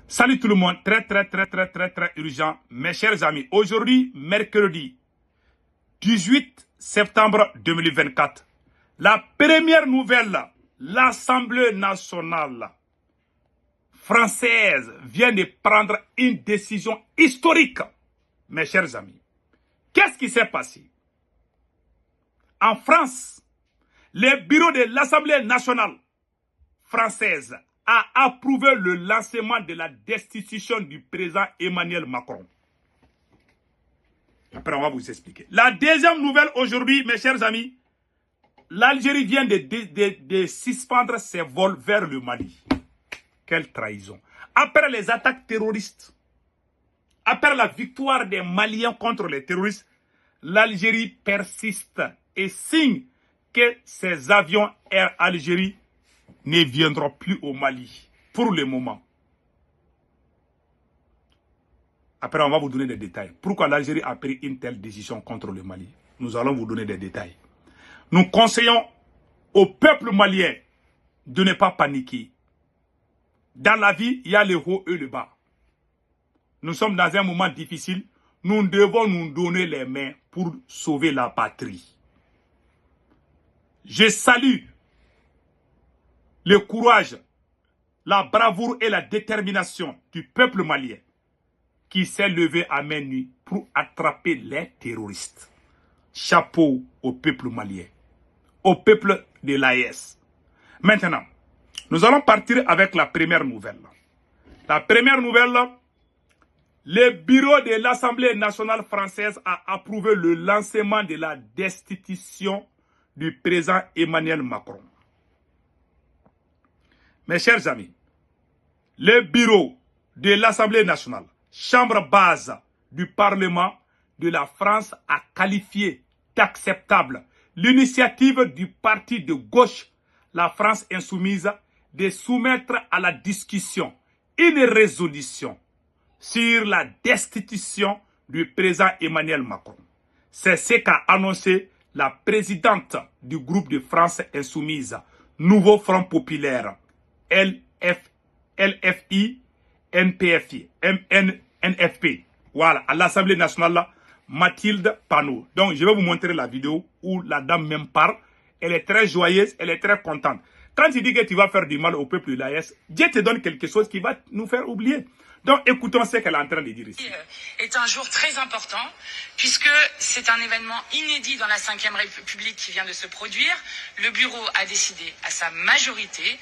Salut tout le monde, très urgent. Mes chers amis, aujourd'hui, mercredi 18 septembre 2024, la première nouvelle, l'Assemblée nationale française vient de prendre une décision historique. Mes chers amis, qu'est-ce qui s'est passé? En France, le bureau de l'Assemblée nationale française a approuvé le lancement de la destitution du président Emmanuel Macron. Après, on va vous expliquer. La deuxième nouvelle aujourd'hui, mes chers amis, l'Algérie vient de suspendre ses vols vers le Mali. Quelle trahison. Après les attaques terroristes, après la victoire des Maliens contre les terroristes, l'Algérie persiste et signe que ses avions Air Algérie ne viendront plus au Mali pour le moment. Après, on va vous donner des détails. Pourquoi l'Algérie a pris une telle décision contre le Mali? Nous allons vous donner des détails. Nous conseillons au peuple malien de ne pas paniquer. Dans la vie, il y a le haut et le bas. Nous sommes dans un moment difficile. Nous devons nous donner les mains pour sauver la patrie. Je salue le courage, la bravoure et la détermination du peuple malien qui s'est levé à main nue pour attraper les terroristes. Chapeau au peuple malien, au peuple de l'AES. Maintenant, nous allons partir avec la première nouvelle. La première nouvelle, le bureau de l'Assemblée nationale française a approuvé le lancement de la destitution du président Emmanuel Macron. Mes chers amis, le bureau de l'Assemblée nationale, chambre base du Parlement de la France, a qualifié d'acceptable l'initiative du parti de gauche, la France insoumise, de soumettre à la discussion une résolution sur la destitution du président Emmanuel Macron. C'est ce qu'a annoncé la présidente du groupe de France insoumise, Nouveau Front Populaire, LFI, NFP. Voilà, à l'Assemblée nationale, Mathilde Panot. Donc, je vais vous montrer la vidéo où la dame même parle. Elle est très joyeuse, elle est très contente. Quand tu dis que tu vas faire du mal au peuple de l'AES, Dieu te donne quelque chose qui va nous faire oublier. Donc, écoutons ce qu'elle est en train de dire ici. Est un jour très important, puisque c'est un événement inédit dans la Ve République qui vient de se produire. Le bureau a décidé à sa majorité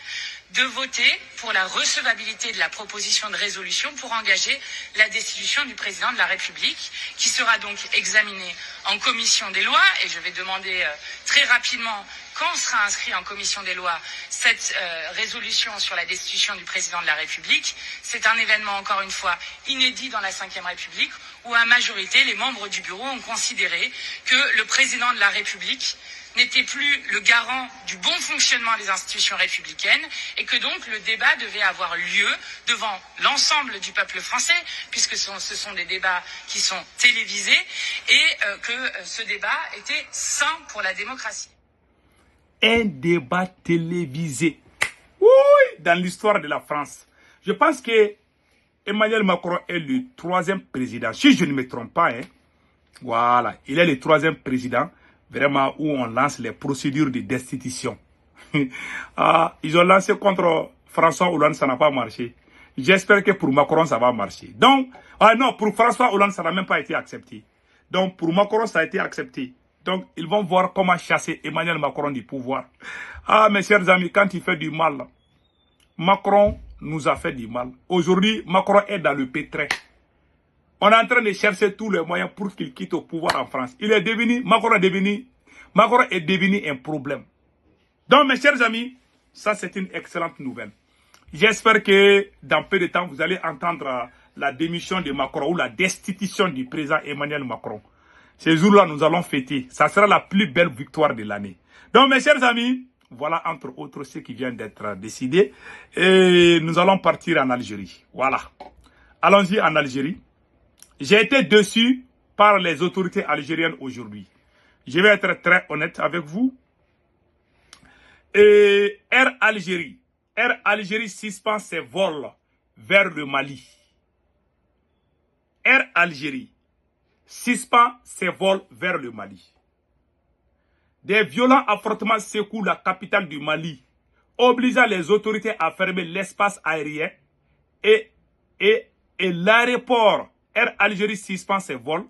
de voter pour la recevabilité de la proposition de résolution pour engager la destitution du président de la République, qui sera donc examinée en commission des lois. Et je vais demander très rapidement quand sera inscrit en commission des lois cette résolution sur la destitution du président de la République. C'est un événement, encore une fois, inédit dans la Ve République, où à majorité, les membres du bureau ont considéré que le président de la République n'était plus le garant du bon fonctionnement des institutions républicaines et que donc le débat devait avoir lieu devant l'ensemble du peuple français, puisque ce sont des débats qui sont télévisés, et que ce débat était sain pour la démocratie. Un débat télévisé. Oui, dans l'histoire de la France. Je pense que Emmanuel Macron est le troisième président, si je ne me trompe pas. Voilà, il est le troisième président, vraiment, où on lance les procédures de destitution. Ils ont lancé contre François Hollande, ça n'a pas marché. J'espère que pour Macron, ça va marcher. Donc, non, pour François Hollande, ça n'a même pas été accepté. Donc, pour Macron, ça a été accepté. Donc, ils vont voir comment chasser Emmanuel Macron du pouvoir. Mes chers amis, quand il fait du mal, Macron nous a fait du mal. Aujourd'hui, Macron est dans le pétrin. On est en train de chercher tous les moyens pour qu'il quitte au pouvoir en France. Macron est devenu un problème. Donc, mes chers amis, ça c'est une excellente nouvelle. J'espère que dans peu de temps, vous allez entendre la démission de Macron ou la destitution du président Emmanuel Macron. Ce jour-là, nous allons fêter. Ça sera la plus belle victoire de l'année. Donc, mes chers amis, voilà entre autres ce qui vient d'être décidé. Et nous allons partir en Algérie. Voilà. Allons-y en Algérie. J'ai été déçu par les autorités algériennes aujourd'hui. Je vais être très honnête avec vous. Et Air Algérie suspend ses vols vers le Mali. Air Algérie suspend ses vols vers le Mali. Des violents affrontements secouent la capitale du Mali, obligeant les autorités à fermer l'espace aérien et l'aéroport. Air Algérie suspend ses vols.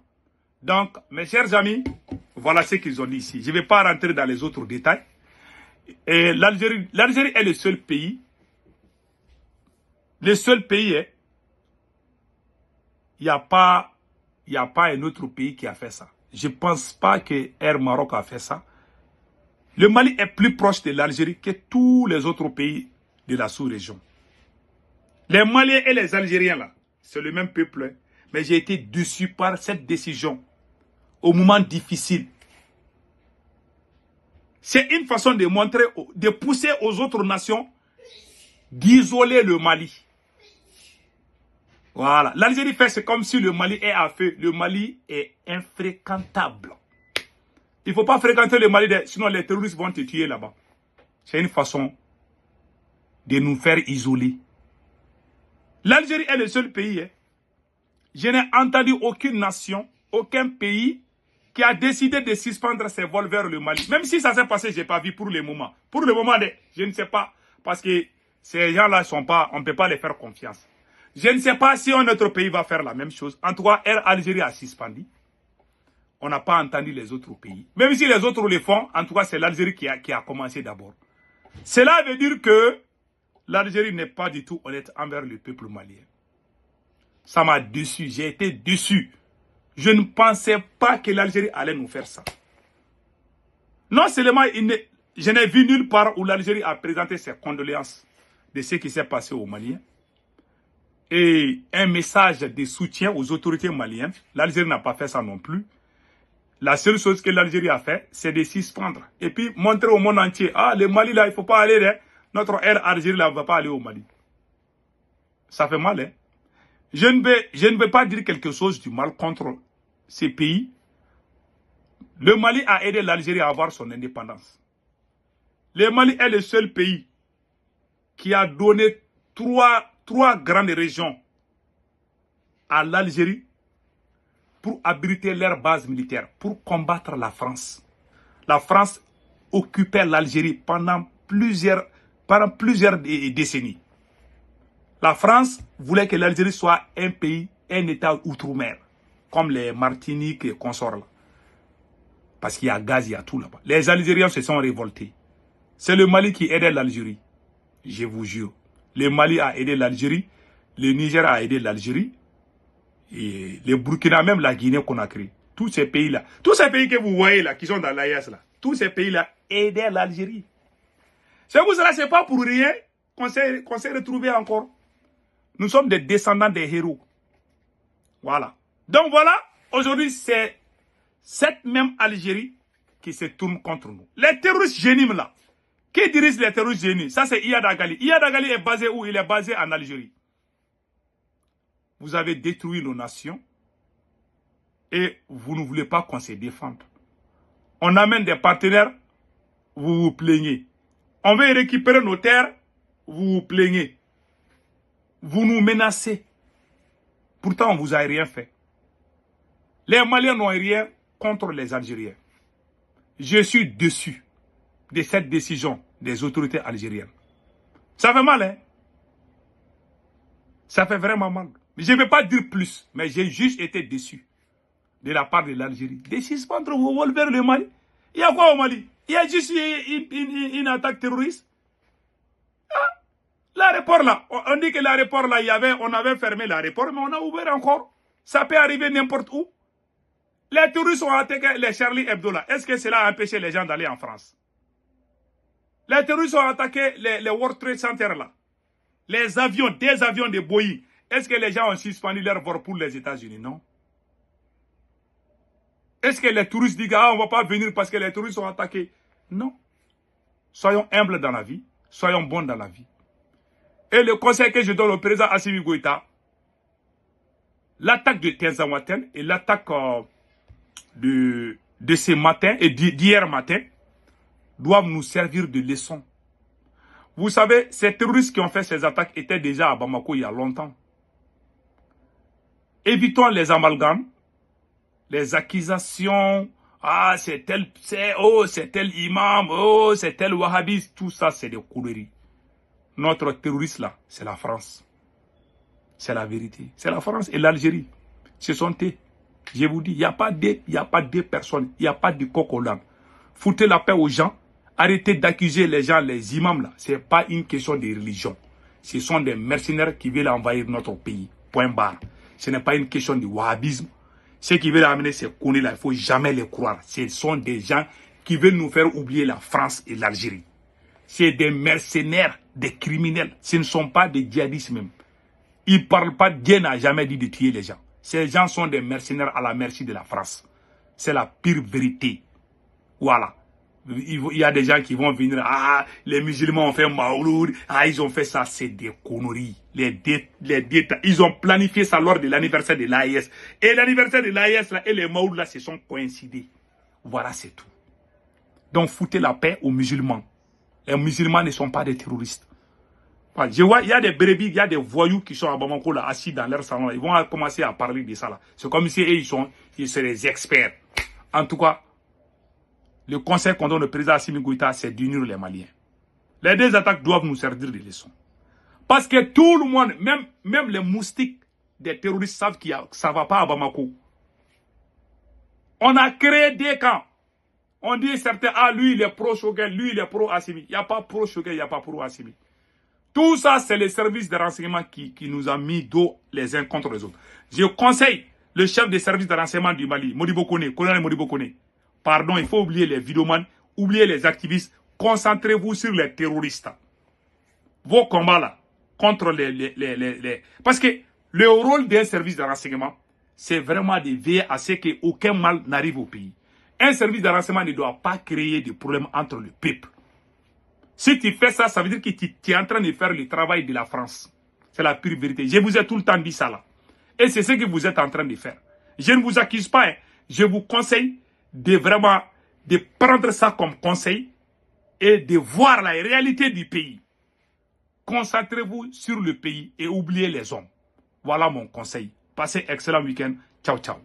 Donc, mes chers amis, voilà ce qu'ils ont dit ici. Je ne vais pas rentrer dans les autres détails. Et l'Algérie est le seul pays. Le seul pays, hein. Il n'y a pas un autre pays qui a fait ça. Je ne pense pas que Air Maroc a fait ça. Le Mali est plus proche de l'Algérie que tous les autres pays de la sous-région. Les Maliens et les Algériens, là, c'est le même peuple. Hein. Mais j'ai été déçu par cette décision au moment difficile. C'est une façon de montrer, de pousser aux autres nations d'isoler le Mali. Voilà. L'Algérie fait, c'est comme si le Mali est à feu. Le Mali est infréquentable. Il ne faut pas fréquenter le Mali, sinon les terroristes vont te tuer là-bas. C'est une façon de nous faire isoler. L'Algérie est le seul pays. Hein. Je n'ai entendu aucune nation, aucun pays qui a décidé de suspendre ses vols vers le Mali. Même si ça s'est passé, je n'ai pas vu pour le moment. Pour le moment, je ne sais pas. Parce que ces gens-là sont pas, on ne peut pas les faire confiance. Je ne sais pas si un autre pays va faire la même chose. En tout cas, Air Algérie a suspendu. On n'a pas entendu les autres pays. Même si les autres le font, en tout cas, c'est l'Algérie qui a commencé d'abord. Cela veut dire que l'Algérie n'est pas du tout honnête envers le peuple malien. Ça m'a déçu, j'ai été déçu. Je ne pensais pas que l'Algérie allait nous faire ça. Non seulement, je n'ai vu nulle part où l'Algérie a présenté ses condoléances de ce qui s'est passé aux Maliens. Et un message de soutien aux autorités maliennes. L'Algérie n'a pas fait ça non plus. La seule chose que l'Algérie a fait, c'est de suspendre. Et puis montrer au monde entier, ah, le Mali là, il ne faut pas aller là. Notre Air Algérie là, ne va pas aller au Mali. Ça fait mal, hein. Je ne vais pas dire quelque chose du mal contre ces pays. Le Mali a aidé l'Algérie à avoir son indépendance. Le Mali est le seul pays qui a donné trois grandes régions à l'Algérie pour abriter leur base militaire, pour combattre la France. La France occupait l'Algérie pendant plusieurs décennies. La France voulait que l'Algérie soit un pays, un État outre-mer, comme les Martinique et consorts là. Parce qu'il y a gaz, il y a tout là-bas. Les Algériens se sont révoltés. C'est le Mali qui aidait l'Algérie. Je vous jure. Le Mali a aidé l'Algérie, le Niger a aidé l'Algérie, et le Burkina, même la Guinée-Conakry. Tous ces pays-là, tous ces pays que vous voyez là, qui sont dans l'AES là, tous ces pays-là aidaient l'Algérie. C'est pour cela, c'est pas pour rien qu'on s'est retrouvés encore. Nous sommes des descendants des héros. Voilà. Donc voilà, aujourd'hui, c'est cette même Algérie qui se tourne contre nous. Les terroristes génimes là, qui dirigent les terroristes génimes? Ça, c'est Iyad Agali. Iyad Agali est basé où? Il est basé en Algérie. Vous avez détruit nos nations et vous ne voulez pas qu'on se défende. On amène des partenaires, vous vous plaignez. On veut récupérer nos terres, vous vous plaignez. Vous nous menacez. Pourtant, on ne vous a rien fait. Les Maliens n'ont rien contre les Algériens. Je suis déçu de cette décision des autorités algériennes. Ça fait mal, hein? Ça fait vraiment mal. Je ne vais pas dire plus, mais j'ai juste été déçu de la part de l'Algérie. De suspendre vos vols vers le Mali. Il y a quoi au Mali? Il y a juste une attaque terroriste. Ah, l'aéroport là, on dit que l'aéroport là, on avait fermé l'aéroport, mais on a ouvert encore. Ça peut arriver n'importe où. Les terroristes ont attaqué les Charlie Hebdo là. Est-ce que cela a empêché les gens d'aller en France? Les terroristes ont attaqué les World Trade Center là. Les avions, des avions de Boeing. Est-ce que les gens ont suspendu leur vol pour les États-Unis? Non. Est-ce que les touristes disent, ah, on ne va pas venir parce que les touristes sont attaqués? Non. Soyons humbles dans la vie. Soyons bons dans la vie. Et le conseil que je donne au président Assimi Goïta, l'attaque de Tenzawatène et l'attaque de ce matin et d'hier matin doivent nous servir de leçon. Vous savez, ces terroristes qui ont fait ces attaques étaient déjà à Bamako il y a longtemps. Évitons les amalgames, les accusations. Ah, c'est tel imam, oh, c'est tel wahhabiste. Tout ça, c'est des conneries. Notre terroriste là, c'est la France. C'est la vérité. C'est la France et l'Algérie. Ce sont eux. Je vous dis, il n'y a pas deux personnes, il n'y a pas de coq au l'âne. Foutez la paix aux gens. Arrêtez d'accuser les gens, les imams là. Ce n'est pas une question de religion. Ce sont des mercenaires qui veulent envahir notre pays. Point barre. Ce n'est pas une question de wahhabisme. Ceux qui veulent amener ces connus là, il ne faut jamais les croire. Ce sont des gens qui veulent nous faire oublier la France et l'Algérie. C'est des mercenaires, des criminels. Ce ne sont pas des djihadistes même. Ils ne parlent pas, Dieu n'a jamais dit de tuer les gens. Ces gens sont des mercenaires à la merci de la France. C'est la pire vérité. Voilà. Il y a des gens qui vont venir, ah, les musulmans ont fait Maouloud, ah, ils ont fait ça, c'est des conneries. Ils ont planifié ça lors de l'anniversaire de l'AIS. Et l'anniversaire de l'AIS là, et les Maouloud là se sont coïncidés. Voilà, c'est tout. Donc, foutez la paix aux musulmans. Les musulmans ne sont pas des terroristes. Enfin, je vois, il y a des brebis, il y a des voyous qui sont à Bamako là, assis dans leur salon là. Ils vont commencer à parler de ça là. C'est comme si ils sont des experts. En tout cas, le conseil qu'on donne au président Assimi Goïta, c'est d'unir les Maliens. Les deux attaques doivent nous servir de leçon. Parce que tout le monde, même les moustiques des terroristes savent que ça ne va pas à Bamako. On a créé des camps. On dit certains, ah lui il est pro-Choguel, lui il est pro-Assimi. Il n'y a pas pro-Choguel, il n'y a pas pro-Assimi. Tout ça, c'est les services de renseignement qui nous a mis dos les uns contre les autres. Je conseille le chef des services de renseignement du Mali, Modibo Kone, colonel Modibo Kone. Pardon, il faut oublier les vidéomans, oublier les activistes, concentrez-vous sur les terroristes. Vos combats là, contre Parce que le rôle d'un service de renseignement, c'est vraiment de veiller à ce qu'aucun mal n'arrive au pays. Un service de renseignement ne doit pas créer de problèmes entre le peuple. Si tu fais ça, ça veut dire que tu es en train de faire le travail de la France. C'est la pure vérité. Je vous ai tout le temps dit ça là. Et c'est ce que vous êtes en train de faire. Je ne vous accuse pas. Hein. Je vous conseille de prendre ça comme conseil et de voir la réalité du pays. Concentrez-vous sur le pays et oubliez les hommes. Voilà mon conseil. Passez un excellent week-end. Ciao, ciao.